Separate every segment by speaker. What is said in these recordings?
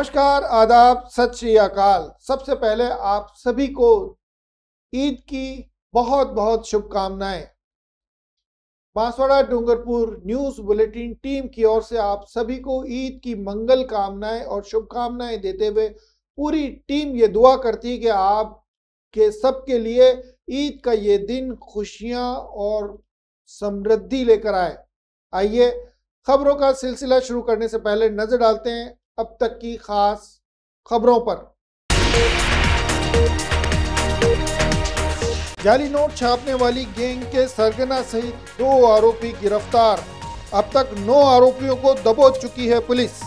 Speaker 1: नमस्कार, आदाब, सत श्री अकाल। सबसे पहले आप सभी को ईद की बहुत बहुत शुभकामनाएं। Banswara Dungarpur news bulletin team की ओर से आप सभी को ईद की मंगल कामनाएं और शुभकामनाएं देते हुए पूरी टीम ये दुआ करती है कि आप के सबके लिए ईद का ये दिन खुशियां और समृद्धि लेकर आए। आइए खबरों का सिलसिला शुरू करने से पहले नजर डालते हैं अब तक की खास खबरों पर। जाली नोट छापने वाली गैंग के सरगना सहित 2 आरोपी गिरफ्तार। अब तक 9 आरोपियों को दबोच चुकी है पुलिस।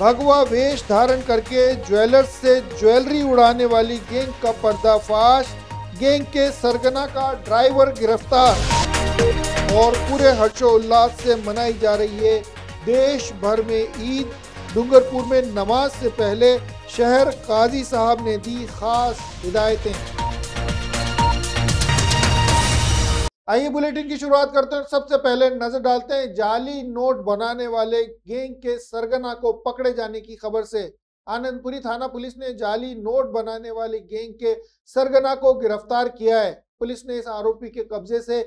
Speaker 1: भगवा वेश धारण करके ज्वेलर्स से ज्वेलरी उड़ाने वाली गैंग का पर्दाफाश। गैंग के सरगना का ड्राइवर गिरफ्तार। और पूरे हर्षोल्लास से मनाई जा रही है देश भर में ईद। डूंगरपुर में नमाज से पहले शहर काजी साहब ने दी खास हिदायतें। आइए बुलेटिन की शुरुआत करते हैं। सबसे पहले नजर डालते हैं जाली नोट बनाने वाले गैंग के सरगना को पकड़े जाने की खबर से। आनंदपुरी थाना पुलिस ने जाली नोट बनाने वाली गैंग के सरगना को गिरफ्तार किया है। पुलिस ने इस आरोपी के कब्जे से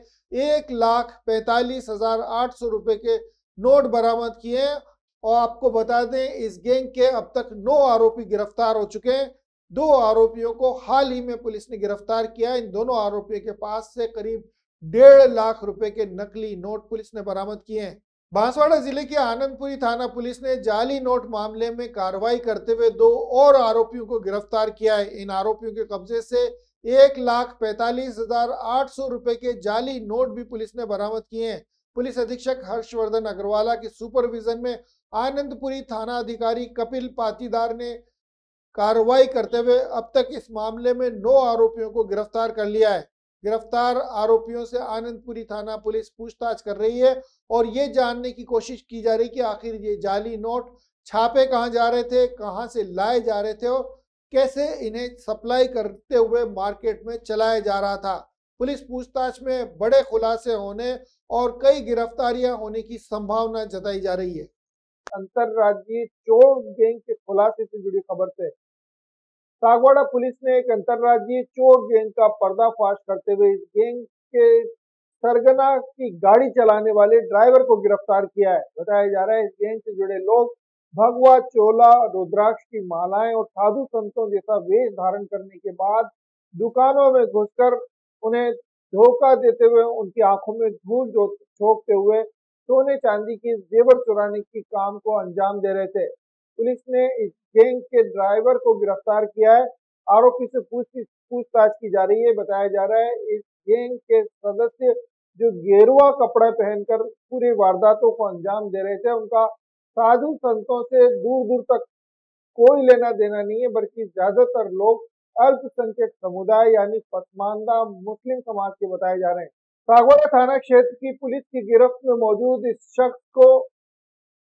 Speaker 1: 1,45,800 रुपए के नोट बरामद किए हैं। और आपको बता दें इस गैंग के अब तक 9 आरोपी गिरफ्तार हो चुके हैं। 2 आरोपियों को हाल ही में पुलिस ने गिरफ्तार किया। इन दोनों आरोपियों के पास से करीब 1.5 लाख रुपए के नकली नोट पुलिस ने बरामद किए हैं। बांसवाड़ा जिले की आनंदपुरी थाना पुलिस ने जाली नोट मामले में कार्रवाई करते हुए 2 और आरोपियों को गिरफ्तार किया है। इन आरोपियों के कब्जे से 1,45,800 रुपए के जाली नोट भी पुलिस ने बरामद किए हैं। पुलिस अधीक्षक हर्षवर्धन अग्रवाला की सुपरविजन में आनंदपुरी थाना अधिकारी कपिल पाटीदार ने कार्रवाई करते हुए अब तक इस मामले में 9 आरोपियों को गिरफ्तार कर लिया है। गिरफ्तार आरोपियों से आनंदपुरी थाना पुलिस पूछताछ कर रही है और ये जानने की कोशिश की जा रही है कि आखिर ये जाली नोट छापे कहाँ जा रहे थे, कहाँ से लाए जा रहे थे और कैसे इन्हें सप्लाई करते हुए मार्केट में चलाया जा रहा था। पुलिस पूछताछ में बड़े खुलासे होने और कई गिरफ्तारियां होने की संभावना जताई जा रही है। अंतरराज्यीय चोर गैंग के खुलासे से जुड़ी खबर से सागवाड़ा पुलिस ने एक अंतरराज्यीय चोर गैंग का पर्दाफाश करते हुए इस गैंग के सरगना की गाड़ी चलाने वाले ड्राइवर को गिरफ्तार किया है। बताया जा रहा है इस गैंग से जुड़े लोग भगवा चोला, रुद्राक्ष की मालाएं और साधु संतों जैसा वेश धारण करने के बाद दुकानों में घुसकर उन्हें धोखा देते हुए उनकी आंखों में धूल झोंकते हुए सोने चांदी के जेवर चुराने की काम को अंजाम दे रहे थे। पुलिस ने इस गैंग के ड्राइवर को गिरफ्तार किया है। आरोपी से पूछताछ की जा रही है। बताया जा रहा है इस गैंग के सदस्य जो गेरुआ कपड़ा पहनकर पूरी वारदातों को अंजाम दे रहे थे, उनका साधु संतों से दूर दूर तक कोई लेना देना नहीं है, बल्कि ज्यादातर लोग अल्पसंख्यक समुदाय यानी पसमानदा मुस्लिम समाज के बताए जा रहे हैं। सागवाड़ा थाना क्षेत्र की पुलिस की गिरफ्त में मौजूद इस शख्स को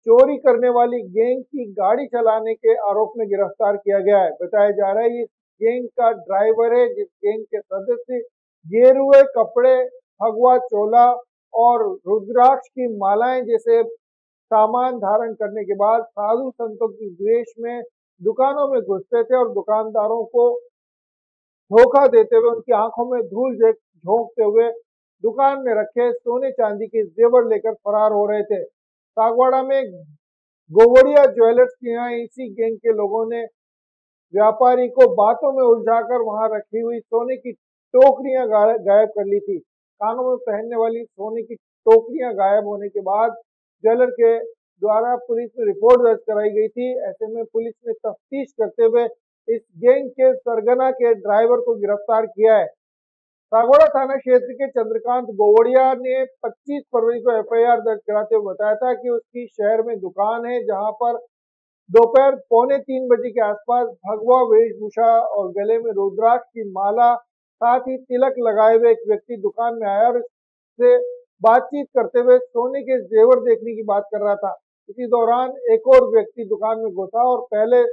Speaker 1: चोरी करने वाली गैंग की गाड़ी चलाने के आरोप में गिरफ्तार किया गया है। बताया जा रहा है इस गैंग का ड्राइवर है, जिस गैंग के सदस्य गेरुए कपड़े, भगवा चोला और रुद्राक्ष की मालाएं जैसे सामान धारण करने के बाद साधु संतों की द्वेष में दुकानों में घुसते थे और दुकानदारों को धोखा देते हुए उनकी आंखों में धूल झोंकते हुए दुकान में रखे सोने चांदी के जेवर लेकर फरार हो रहे थे। सागवाड़ा में गोवड़िया ज्वेलर्स के यहाँ इसी गैंग के लोगों ने व्यापारी को बातों में उलझाकर वहां रखी हुई सोने की टोकरियां गायब कर ली थी। कानों में पहनने वाली सोने की टोकरियां गायब होने के बाद ज्वेलर के द्वारा पुलिस में रिपोर्ट दर्ज कराई गई थी। ऐसे में पुलिस ने तफ्तीश करते हुए इस गैंग के सरगना के ड्राइवर को गिरफ्तार किया है। सागवाड़ा थाना क्षेत्र के चंद्रकांत गोवड़िया ने 25 फरवरी को एफआईआर दर्ज कराते हुए बताया था कि उसकी शहर में दुकान है, जहां पर दोपहर 2:45 बजे के आसपास भगवा वेशभूषा और गले में रुद्राक्ष की माला साथ ही तिलक लगाए हुए एक व्यक्ति दुकान में आया और इससे बातचीत करते हुए सोने के जेवर देखने की बात कर रहा था। इसी दौरान एक और व्यक्ति दुकान में घुसा और पहले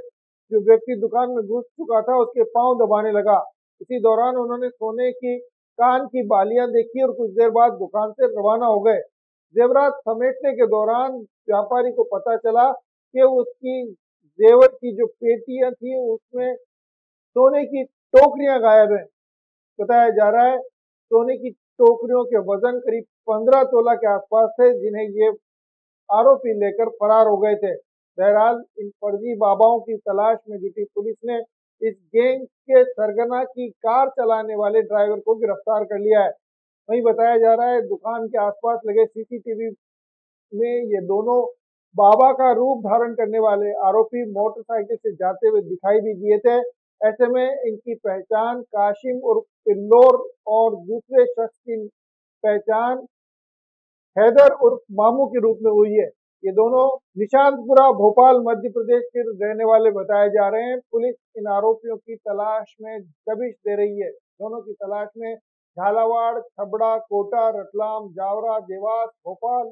Speaker 1: जो व्यक्ति दुकान में घुस चुका था उसके पांव दबाने लगा। इसी दौरान उन्होंने सोने की कान की बालियां देखी और कुछ देर बाद दुकान से रवाना हो गए। जेवरात समेटने के दौरान व्यापारी को पता चला कि उसकी जेवर की जो पेटियां थी उसमें सोने की टोकरियां गायब है। बताया जा रहा है सोने की टोकरियों के वजन करीब 15 तोला के आसपास थे, जिन्हें ये आरोपी लेकर फरार हो गए थे। बहरहाल इन फर्जी बाबाओं की तलाश में जुटी पुलिस ने इस गैंग के सरगना की कार चलाने वाले ड्राइवर को गिरफ्तार कर लिया है। वहीं बताया जा रहा है दुकान के आसपास लगे सीसीटीवी में ये दोनों बाबा का रूप धारण करने वाले आरोपी मोटरसाइकिल से जाते हुए दिखाई भी दिए थे। ऐसे में इनकी पहचान काशिम उर्फ पिल्लोर और दूसरे शख्स की पहचान हैदर उर्फ मामू के रूप में हुई है। ये दोनों निशांतपुरा भोपाल मध्य प्रदेश के रहने वाले बताए जा रहे हैं। पुलिस इन आरोपियों की तलाश में दबिश दे रही है। दोनों की तलाश में झालावाड़, छबड़ा, कोटा, रतलाम, जावरा, देवास, भोपाल,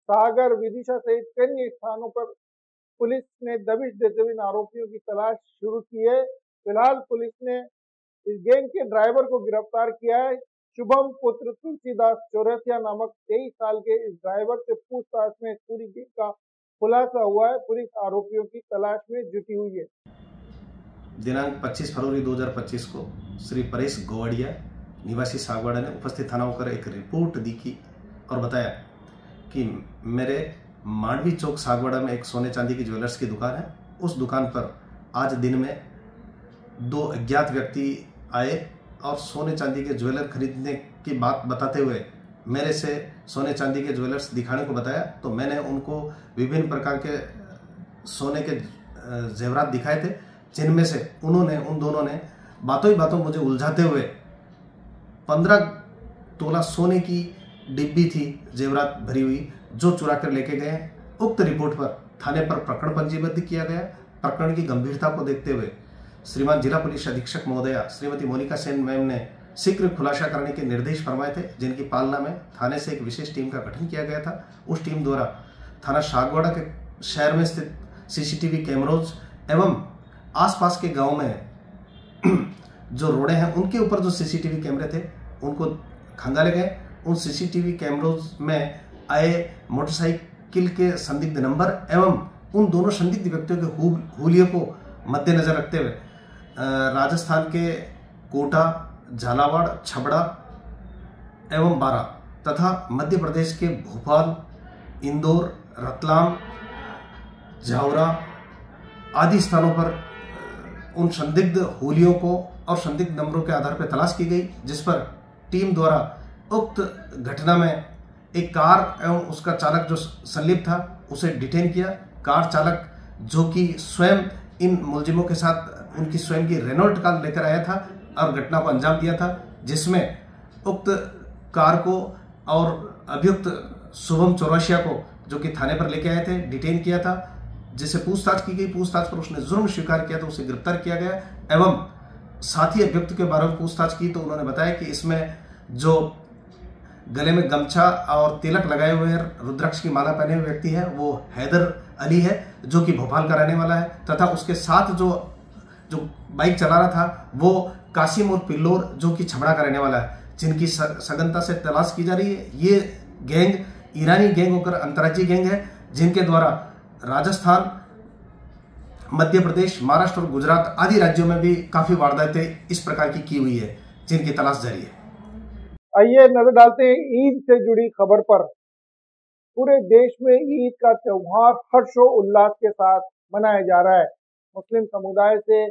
Speaker 1: सागर, विदिशा सहित कई स्थानों पर पुलिस ने दबिश देते हुए इन आरोपियों की तलाश शुरू की है। फिलहाल पुलिस ने इस गैंग के ड्राइवर को गिरफ्तार किया है। शुभम पुत्र तुलसीदास चौरसिया नामक 23 साल के इस ड्राइवर से पूछताछ में पूरी गैंग का खुलासा हुआ है। पुलिस आरोपियों की तलाश में जुटी हुई है।
Speaker 2: दिनांक 25 फरवरी 2025 को श्री परेश गोवड़िया निवासी सागवाड़ा ने उपस्थित थाना होकर एक रिपोर्ट दी की और बताया कि मेरे मांडवी चौक सागवाड़ा में एक सोने चांदी की ज्वेलर्स की दुकान है। उस दुकान पर आज दिन में दो अज्ञात व्यक्ति आए और सोने चांदी के ज्वेलर खरीदने की बात बताते हुए मेरे से सोने चांदी के ज्वेलर्स दिखाने को बताया। तो मैंने उनको विभिन्न प्रकार के सोने के जेवरात दिखाए थे, जिनमें से उन दोनों ने बातों ही बातों मुझे उलझाते हुए 15 तोला सोने की डिब्बी थी जेवरात भरी हुई, जो चुरा कर लेके गए। उक्त रिपोर्ट पर थाने पर प्रकरण पंजीबद्ध किया गया। प्रकरण की गंभीरता को देखते हुए श्रीमान जिला पुलिस अधीक्षक महोदया श्रीमती मोनिका सेन मैम ने शीघ्र खुलासा करने के निर्देश फरमाए थे, जिनकी पालना में थाने से एक विशेष टीम का गठन किया गया था। उस टीम द्वारा थाना सागवाड़ा के शहर में स्थित सीसीटीवी कैमरोज एवं आसपास के गांव में जो रोडे हैं उनके ऊपर जो सीसीटीवी कैमरे थे उनको खंगाले गए। उन सीसीटीवी कैमरोज में आए मोटरसाइकिल के संदिग्ध नंबर एवं उन दोनों संदिग्ध व्यक्तियों के हुलिये को मद्देनजर रखते हुए राजस्थान के कोटा, झालावाड़, छबड़ा एवं बारा तथा मध्य प्रदेश के भोपाल, इंदौर, रतलाम, जावरा आदि स्थानों पर उन संदिग्ध हुलियों को और संदिग्ध नंबरों के आधार पर तलाश की गई, जिस पर टीम द्वारा उक्त घटना में एक कार एवं उसका चालक जो संलिप्त था उसे डिटेन किया। कार चालक जो कि स्वयं इन मुलजिमों के साथ उनकी स्वयं की रेनॉल्ट कार लेकर आया था और घटना को अंजाम दिया था, जिसमें उक्त कार को और अभियुक्त शुभम चौरसिया को जो कि थाने पर लेके आए थे डिटेन किया था, जिसे पूछताछ की गई। पूछताछ पर उसने जुर्म स्वीकार किया तो उसे गिरफ्तार किया गया एवं साथ ही अभियुक्त के बारे में पूछताछ की तो उन्होंने बताया कि इसमें जो गले में गमछा और तिलक लगाए हुए रुद्राक्ष की माला पहने हुए व्यक्ति है वो हैदर अली है, जो कि भोपाल का रहने वाला है, तथा उसके साथ जो बाइक चला रहा था वो कासिम और पिल्लोर जो कि छबड़ा का रहने वाला है, जिनकी सघनता से तलाश की जा रही है। ये गैंग ईरानी गैंग होकर अंतर्राज्यीय गैंग है, जिनके द्वारा राजस्थान, मध्य प्रदेश, महाराष्ट्र और गुजरात आदि राज्यों में भी काफी वारदातें इस प्रकार की हुई है, जिनकी तलाश जारी है।
Speaker 1: आइए नजर डालते हैं ईद से जुड़ी खबर पर। पूरे देश में ईद का त्योहार हर्षोल्लास के साथ मनाया जा रहा है। मुस्लिम समुदाय से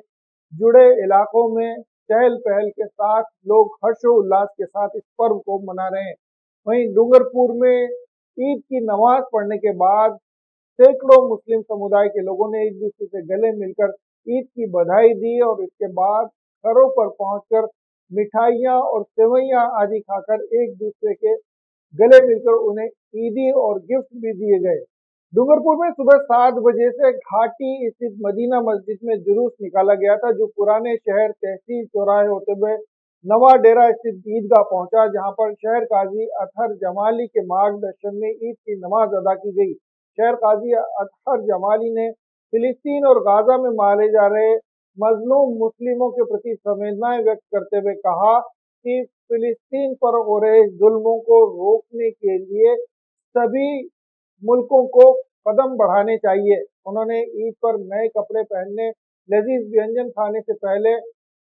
Speaker 1: जुड़े इलाकों में चहल पहल के साथ लोग हर्षोल्लास के साथ इस पर्व को मना रहे हैं। वहीं डूंगरपुर में ईद की नमाज पढ़ने के बाद सैकड़ों मुस्लिम समुदाय के लोगों ने एक दूसरे से गले मिलकर ईद की बधाई दी और इसके बाद घरों पर पहुंचकर मिठाइयां और सेवइयां आदि खाकर एक दूसरे के गले मिलकर उन्हें ईदी और गिफ्ट भी दिए गए। डूंगरपुर में सुबह 7 बजे से घाटी स्थित मदीना मस्जिद में जुलूस निकाला गया था, जो पुराने शहर तहसील चौराहे होते हुए नवा डेरा स्थित ईदगाह पहुंचा, जहां पर शहर काजी अतहर जमाली के मार्गदर्शन में ईद की नमाज अदा की गई। शहर काजी अतहर जमाली ने फिलिस्तीन और गाजा में मारे जा रहे मजलूम मुस्लिमों के प्रति संवेदनाएं व्यक्त करते हुए कहा कि फिलिस्तीन पर हो रहे जुल्मों को रोकने के लिए सभी मुल्कों को कदम बढ़ाने चाहिए। उन्होंने ईद पर नए कपड़े पहनने, लजीज व्यंजन खाने से पहले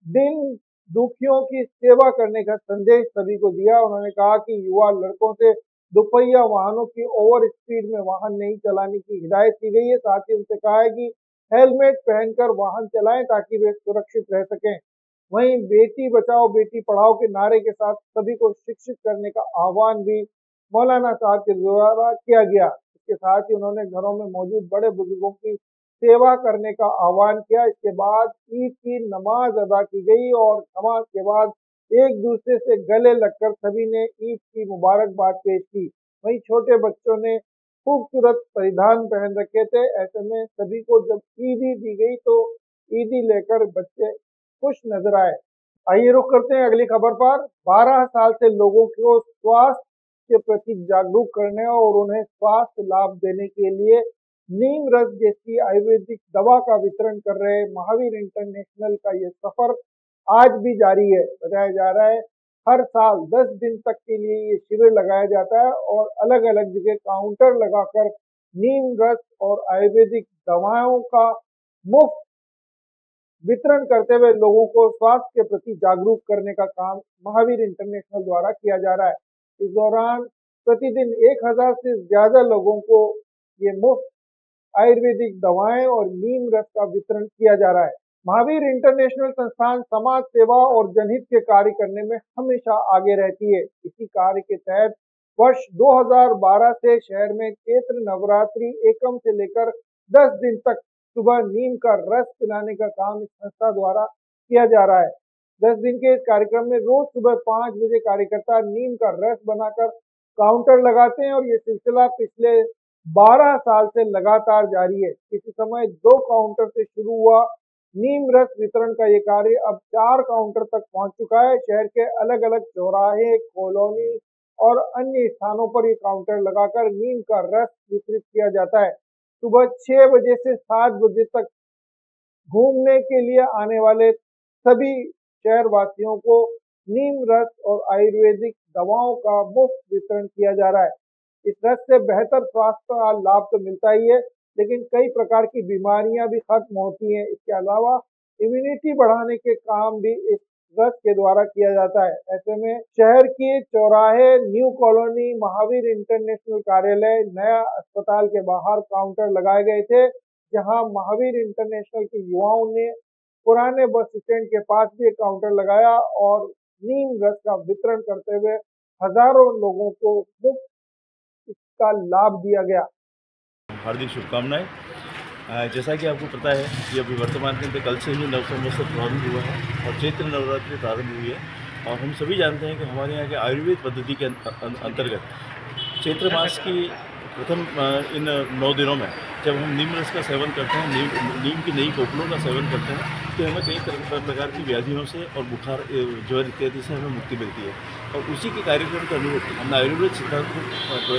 Speaker 1: दिन दुखियों की सेवा करने का संदेश सभी को दिया। उन्होंने कहा कि युवा लड़कों से दोपहिया वाहनों की ओवर स्पीड में वाहन नहीं चलाने की हिदायत की गई है। साथ ही उनसे कहा है कि हेलमेट पहनकर वाहन चलाएं ताकि वे सुरक्षित रह सकें। वहीं बेटी बचाओ बेटी पढ़ाओ के नारे के साथ सभी को शिक्षित करने का आह्वान भी मौलाना साहब के द्वारा किया गया। इसके साथ ही उन्होंने घरों में मौजूद बड़े बुजुर्गों की सेवा करने का आह्वान किया। इसके बाद ईद की नमाज अदा की गई और नमाज के बाद एक दूसरे से गले लगकर सभी ने ईद की मुबारकबाद पेश की। वहीं छोटे बच्चों ने खूबसूरत परिधान पहन रखे थे। ऐसे में सभी को जब ईदी दी गई तो ईदी लेकर बच्चे खुश नजर आए। आइए रुक करते हैं अगली खबर पर। 12 साल से लोगों को स्वास्थ्य के प्रति जागरूक करने और उन्हें स्वास्थ्य लाभ देने के लिए नीम रस जैसी आयुर्वेदिक दवा का वितरण कर रहे महावीर इंटरनेशनल का ये सफर आज भी जारी है। बताया जा रहा है हर साल 10 दिन तक के लिए ये शिविर लगाया जाता है और अलग अलग जगह काउंटर लगाकर नीम रस और आयुर्वेदिक दवाओं का मुफ्त वितरण करते हुए लोगों को स्वास्थ्य के प्रति जागरूक करने का काम महावीर इंटरनेशनल द्वारा किया जा रहा है। इस दौरान प्रतिदिन 1000 से ज्यादा लोगों को ये मुफ्त आयुर्वेदिक दवाएं और नीम रस का वितरण किया जा रहा है। महावीर इंटरनेशनल संस्थान समाज सेवा और जनहित के कार्य करने में हमेशा आगे रहती है। इसी कार्य के तहत वर्ष 2012 से शहर में चैत्र नवरात्रि एकम से लेकर 10 दिन तक सुबह नीम का रस पिलाने का काम इस संस्था द्वारा किया जा रहा है। 10 दिन के इस कार्यक्रम में रोज सुबह 5 बजे कार्यकर्ता नीम का रस बनाकर काउंटर लगाते हैं और ये सिलसिला पिछले 12 साल से लगातार जारी है। किसी समय 2 काउंटर से शुरू हुआ नीम रस वितरण का ये कार्य अब 4 काउंटर तक पहुंच चुका है। शहर के अलग अलग चौराहे, कॉलोनी और अन्य स्थानों पर ये काउंटर लगाकर नीम का रस वितरित किया जाता है। सुबह 6 बजे से 7 बजे तक घूमने के लिए आने वाले सभी शहर वासियों को नीम रस और आयुर्वेदिक दवाओं का मुफ्त वितरण किया जा रहा है। इस रस से बेहतर स्वास्थ्य का लाभ तो मिलता ही है, लेकिन कई प्रकार की बीमारियां भी खत्म होती हैं। इसके अलावा इम्यूनिटी बढ़ाने के काम भी इस रस के द्वारा किया जाता है। ऐसे में शहर के चौराहे, न्यू कॉलोनी, महावीर इंटरनेशनल कार्यालय, नया अस्पताल के बाहर काउंटर लगाए गए थे, जहां महावीर इंटरनेशनल के युवाओं ने पुराने बस स्टैंड के पास भी एक काउंटर लगाया और नीम रस का वितरण करते हुए हजारों लोगों को मुफ्त इसका लाभ दिया गया।
Speaker 3: हार्दिक शुभकामनाएं। जैसा कि आपको पता है कि अभी वर्तमान के अंदर कल से ही नव संवत्सर प्रारंभ हुआ है और चैत्र नवरात्रि प्रारंभ हुई है और हम सभी जानते हैं कि हमारे यहाँ के आयुर्वेद पद्धति के अंतर्गत चैत्र मास की प्रथम इन 9 दिनों में जब हम नीम रस का सेवन करते हैं, नीम की नई कोपलों का सेवन करते हैं, तो हमें कई प्रकार की व्याधियों से और बुखार, ज्वर इत्यादि से हमें मुक्ति मिलती है। और उसी के कार्यक्रम के अनुरूप हमने आयुर्वेद सिद्धांत को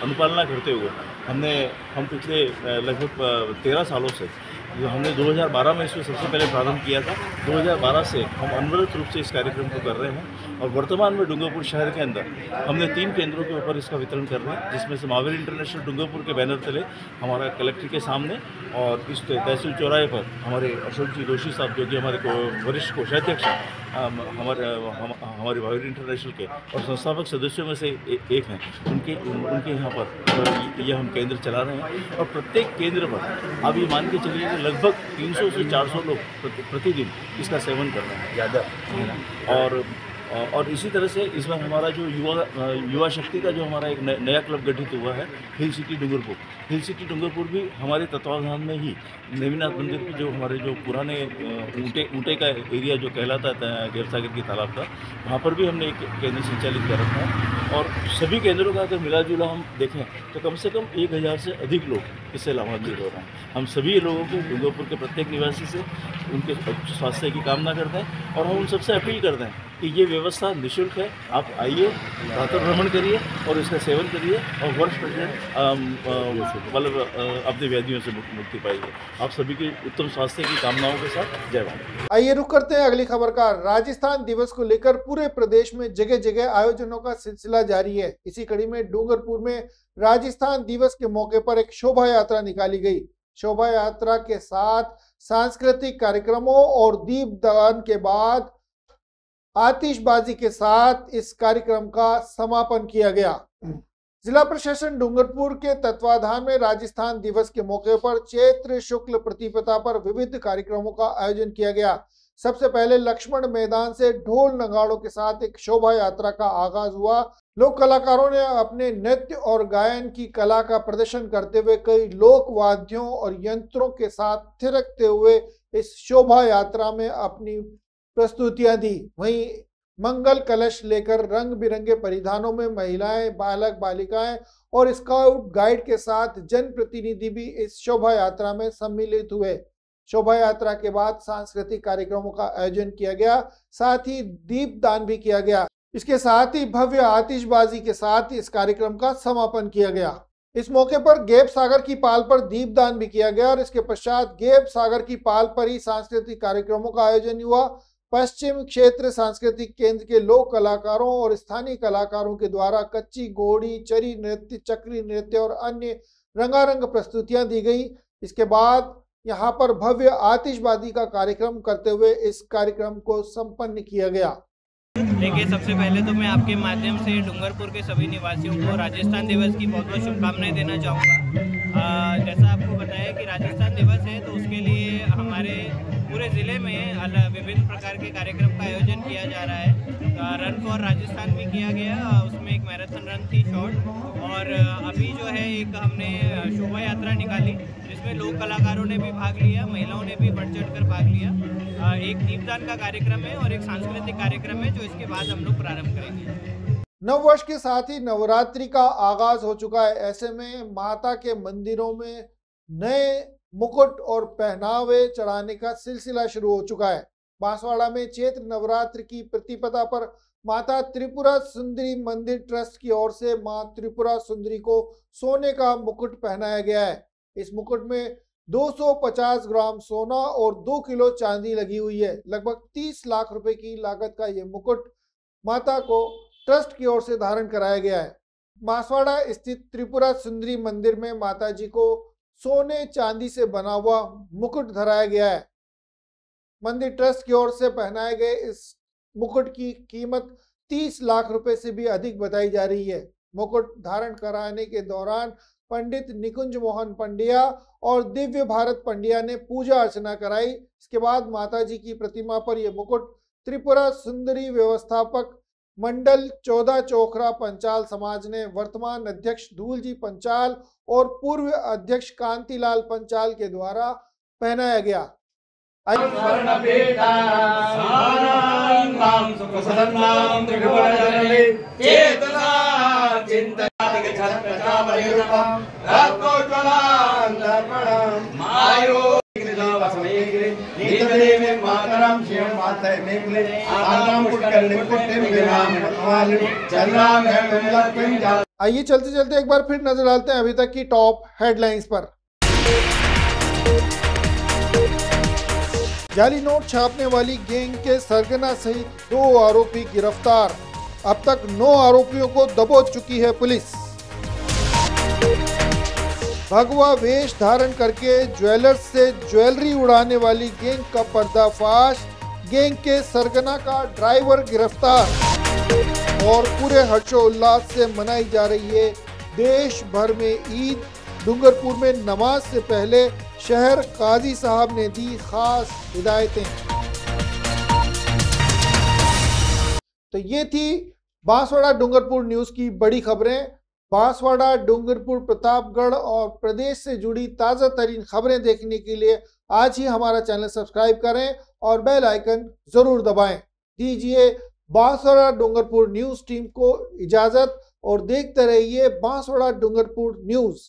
Speaker 3: अनुपालना करते हुए हम पिछले लगभग 13 सालों से जो हमने 2012 में इसमें सबसे पहले प्रारंभ किया था, 2012 से हम अनवरत रूप से इस कार्यक्रम को कर रहे हैं और वर्तमान में डूंगरपुर शहर के अंदर हमने 3 केंद्रों के ऊपर इसका वितरण कर रहे हैं, जिसमें से महावीर इंटरनेशनल डूंगरपुर के बैनर तले हमारा कलेक्टर के सामने और इस तहसील चौराहे पर हमारे अशोक जी जोशी साहब जो कि हमारे वरिष्ठ कोषाध्यक्ष हमारे महावीर इंटरनेशनल के और संस्थापक सदस्यों में से एक हैं, उनके यहाँ पर यह हम केंद्र चला रहे हैं और प्रत्येक केंद्र पर आप ये मान के चलिए कि लगभग 300 से 400 लोग प्रतिदिन इसका सेवन कर रहे हैं ज़्यादा। और इसी तरह से इस बार हमारा जो युवा शक्ति का जो हमारा एक नया क्लब गठित हुआ है, हिल सिटी डूंगरपुर भी हमारे तत्वाधान में ही नेमिनाथ मंदिर की जो हमारे जो पुराने ऊँटे का एरिया जो कहलाता है देवसागर की तालाब का, वहाँ पर भी हमने एक केंद्र संचालित कर रखा है और सभी केंद्रों का अगर मिला जुला हम देखें तो कम से कम 1000 से अधिक लोग इससे लाभान्वित हो रहे हैं। हम सभी लोगों को डूंगरपुर के प्रत्येक निवासी से उनके स्वास्थ्य की कामना करते हैं और हम उन सबसे अपील करते हैं कि ये व्यवस्था निःशुल्क है, आप आइए, प्रातः भ्रमण करिए और इसका सेवन करिए और वर्ष मतलब अपने व्याधियों से मुक्ति पाइए। आप सभी की उत्तम स्वास्थ्य की कामनाओं के साथ जय भारत।
Speaker 1: आइए रुक करते हैं अगली खबर का। राजस्थान दिवस को लेकर पूरे प्रदेश में जगह जगह आयोजनों का सिलसिला जारी है। इसी कड़ी में डूंगरपुर में राजस्थान दिवस के मौके पर एक शोभा यात्रा निकाली गई। शोभा यात्रा के साथ सांस्कृतिक कार्यक्रमों और दीपदान के बाद आतिशबाजी के साथ इस कार्यक्रम का समापन किया गया। जिला प्रशासन डूंगरपुर के तत्वाधान में राजस्थान दिवस के मौके पर चैत्र शुक्ल प्रतिपदा पर विविध कार्यक्रमों का आयोजन किया गया। सबसे पहले लक्ष्मण मैदान से ढोल नगाड़ों के साथ एक शोभा यात्रा का आगाज हुआ। लोक कलाकारों ने अपने नृत्य और गायन की कला का प्रदर्शन करते हुए कई लोक वाद्यों और यंत्रों के साथ थिरकते हुए इस शोभा यात्रा में अपनी प्रस्तुतियां दी। वहीं मंगल कलश लेकर रंग बिरंगे परिधानों में महिलाएं, बालक बालिकाएं और स्काउट गाइड के साथ जनप्रतिनिधि भी इस शोभा यात्रा में सम्मिलित हुए। शोभा यात्रा के बाद सांस्कृतिक कार्यक्रमों का आयोजन किया गया, साथ ही दीपदान भी किया गया। इसके साथ ही भव्य आतिशबाजी के साथ इस कार्यक्रम का समापन किया गया। इस मौके पर गेप सागर की पाल पर दीपदान भी किया गया और इसके पश्चात गेप सागर की पाल पर ही सांस्कृतिक कार्यक्रमों का आयोजन हुआ। पश्चिम क्षेत्र सांस्कृतिक केंद्र के लोक कलाकारों और स्थानीय कलाकारों के द्वारा कच्ची घोड़ी, चरी नृत्य, चक्री नृत्य और अन्य रंगारंग प्रस्तुतियां दी गई। इसके बाद यहां पर भव्य आतिशबाजी का कार्यक्रम करते हुए इस कार्यक्रम को संपन्न किया गया।
Speaker 4: देखिए, सबसे पहले तो मैं आपके माध्यम से डूंगरपुर के सभी निवासियों को राजस्थान दिवस की बहुत बहुत शुभकामनाएं देना चाहूँगा। जैसा आपको बताया कि राजस्थान दिवस है, तो उसके लिए हमारे पूरे ज़िले में विभिन्न प्रकार के कार्यक्रम का आयोजन किया जा रहा है। रन फॉर राजस्थान भी किया गया, उसमें एक मैराथन रन थी शॉर्ट, और अभी जो है एक हमने शोभा यात्रा निकाली जिसमें लोक कलाकारों ने भी भाग लिया, महिलाओं ने भी बढ़ चढ़ कर भाग लिया। एक दीपदान का कार्यक्रम है और एक सांस्कृतिक कार्यक्रम है जो इसके बाद हम लोग प्रारंभ करेंगे।
Speaker 1: नववर्ष के साथ ही नवरात्रि का आगाज हो चुका है। ऐसे में माता के मंदिरों में नए मुकुट और पहनावे चढ़ाने का सिलसिला शुरू हो चुका है। बांसवाड़ा में चैत्र नवरात्र की प्रतिपदा पर माता त्रिपुरा सुंदरी मंदिर ट्रस्ट की ओर से मां त्रिपुरा सुंदरी को सोने का मुकुट पहनाया गया है। इस मुकुट में 250 ग्राम सोना और 2 किलो चांदी लगी हुई है। लगभग 30 लाख रुपए की लागत का ये मुकुट माता को ट्रस्ट की ओर से धारण कराया गया है। बांसवाड़ा स्थित त्रिपुरा सुंदरी मंदिर में माता जी को सोने चांदी से बना हुआ मुकुट धराया गया है। मंदिर ट्रस्ट की ओर से पहनाए गए इस मुकुट की कीमत 30 लाख रुपए से भी अधिक बताई जा रही है। मुकुट धारण कराने के दौरान पंडित निकुंज मोहन पंड्या और दिव्य भारत पंड्या ने पूजा अर्चना कराई। इसके बाद माता जी की प्रतिमा पर यह मुकुट त्रिपुरा सुंदरी व्यवस्थापक मंडल 14 चोखरा पंचाल समाज ने वर्तमान अध्यक्ष धूलजी पंचाल और पूर्व अध्यक्ष कांतिलाल पंचाल के द्वारा पहनाया गया। आइए चलते चलते एक बार फिर नजर डालते हैं अभी तक की टॉप हेडलाइंस पर। जाली नोट छापने वाली गैंग के सरगना सहित 2 आरोपी गिरफ्तार। अब तक 9 आरोपियों को दबोच चुकी है पुलिस। भगवा वेश धारण करके ज्वेलर्स से ज्वेलरी उड़ाने वाली गैंग का पर्दाफाश। गैंग के सरगना का ड्राइवर गिरफ्तार। और पूरे हर्षोल्लास से मनाई जा रही है देश भर में ईद। डूंगरपुर में नमाज से पहले शहर काजी साहब ने दी खास हिदायतें। तो ये थी बांसवाड़ा डूंगरपुर न्यूज की बड़ी खबरें। बांसवाड़ा, डूंगरपुर, प्रतापगढ़ और प्रदेश से जुड़ी ताज़ा तरीन खबरें देखने के लिए आज ही हमारा चैनल सब्सक्राइब करें और बेल आइकन जरूर दबाएं। दीजिए बांसवाड़ा डूंगरपुर न्यूज टीम को इजाजत और देखते रहिए बांसवाड़ा डूंगरपुर न्यूज।